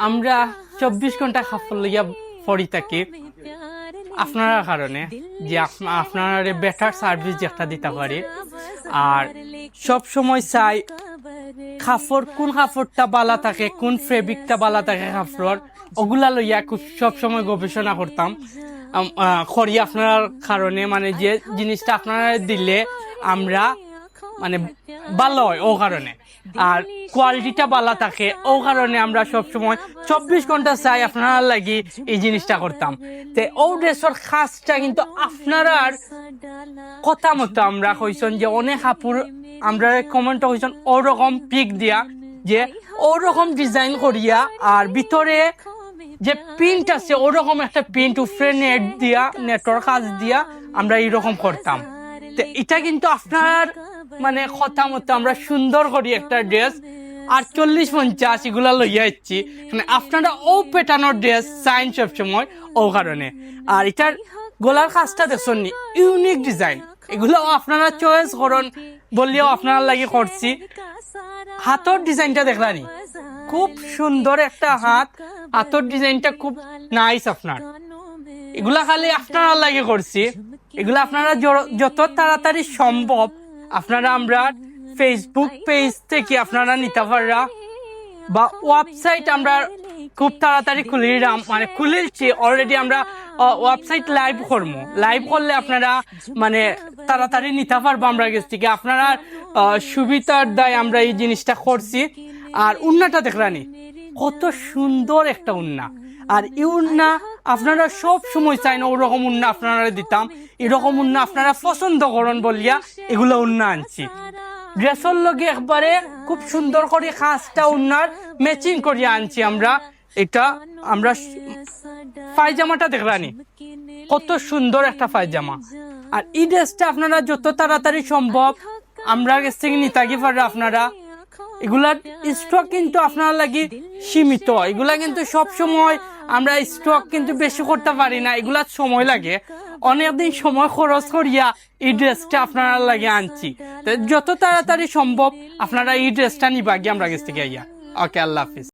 আমরা 24 ঘন্টা খাফর লইয়া পড়ি থাকি আপনার কারণে যে আপনারা বেটার সার্ভিস যেটা দিতে পারি। আর সব সময় চাই কাপড় কোন কাপড়টা বালা থাকে, কোন ফেব্রিকটা বালা থাকে কাপড়, ওগুলা লইয়া সব সময় গবেষণা করতাম করি আপনার কারণে, মানে যে জিনিসটা আপনারা দিলে আমরা মানে ভালো হয় ও কারণে, আর কোয়ালিটিটা ভালো থাকে ও কারণে আমরা সব সময় 24 ঘন্টা চাই আপনারা লাগি এই জিনিসটা করতাম। তে ও ড্রেসের খাসটা কিন্তু আপনারা কথা মতো আমরা কইছেন যে অনেক কাপড় আমরা কমেন্ট কইছেন ওরকম পিক দিয়া যে ওরকম ডিজাইন করিয়া আর ভিতরে যে প্রিন্ট আছে ওরকম একটা প্রিন্ট উপরে নেট দিয়া নেটর কাজ দিয়া আমরা এইরকম করতাম। তো এটা কিন্তু আপনার মানে কথা মতো আমরা সুন্দর করি একটা ড্রেস আর 40-50 এগুলা লইয়া যাচ্ছি, মানে আপনারা ও পেটানোর ড্রেস চাইন সব সময় ও কারণে। আর এটার গলার কাজটা দেখছেন নি, ইউনিক ডিজাইন, এগুলো আপনারা চয়েস করুন বললেও আপনারা লাগে করছি। হাতর ডিজাইনটা দেখলানি খুব সুন্দর একটা হাতর ডিজাইনটা খুব নাইস আপনার, এগুলা খালি আপনারা লাগে করছি। এগুলো আপনারা যত তাড়াতাড়ি সম্ভব আপনারা আমরা ফেসবুক পেজ থেকে আপনারা নিতে পাররা বা ওয়েবসাইট আমরা খুব তাড়াতাড়ি খুলিলাম, মানে খুলেছি অলরেডি। আমরা ওয়েবসাইট লাইভ করবো, লাইভ করলে আপনারা মানে তাড়াতাড়ি নিতে পারবো আমরা কাছ থেকে। আপনারা সুবিধার দায় আমরা এই জিনিসটা করছি। আর উন্নাটা দেখলানি কত সুন্দর একটা উন্না, আর এই উন্না আপনারা সব সময় চাই না ওরকম উন্না আপনারা দিতাম, এরকম উন্না আপনারা পছন্দ করেন বলিয়া এগুলো উন্না আনছি। ড্রেসের লগে একবারে খুব সুন্দর করে খাসটা উন্নার ম্যাচিং করিয়া আনছি আমরা। এটা আমরা পায়জামাটা দেখলানি কত সুন্দর একটা পায়জামা। আর এই ড্রেসটা আপনারা যত তাড়াতাড়ি সম্ভব আমরা কাছ থেকে নিতে পারবেন। আপনারা এগুলার স্টক কিন্তু আপনার লাগি সীমিত, এগুলা কিন্তু সব সময় আমরা স্টক কিন্তু বেশি করতে পারি না, এগুলার সময় লাগে, অনেকদিন সময় খরচ করিয়া এই ড্রেসটা আপনারা লাগে আনছি। যত তাড়াতাড়ি সম্ভব আপনারা এই ড্রেসটা নিবা গিয়ে আমরা কাছ থেকে। ওকে, আল্লাহ হাফিজ।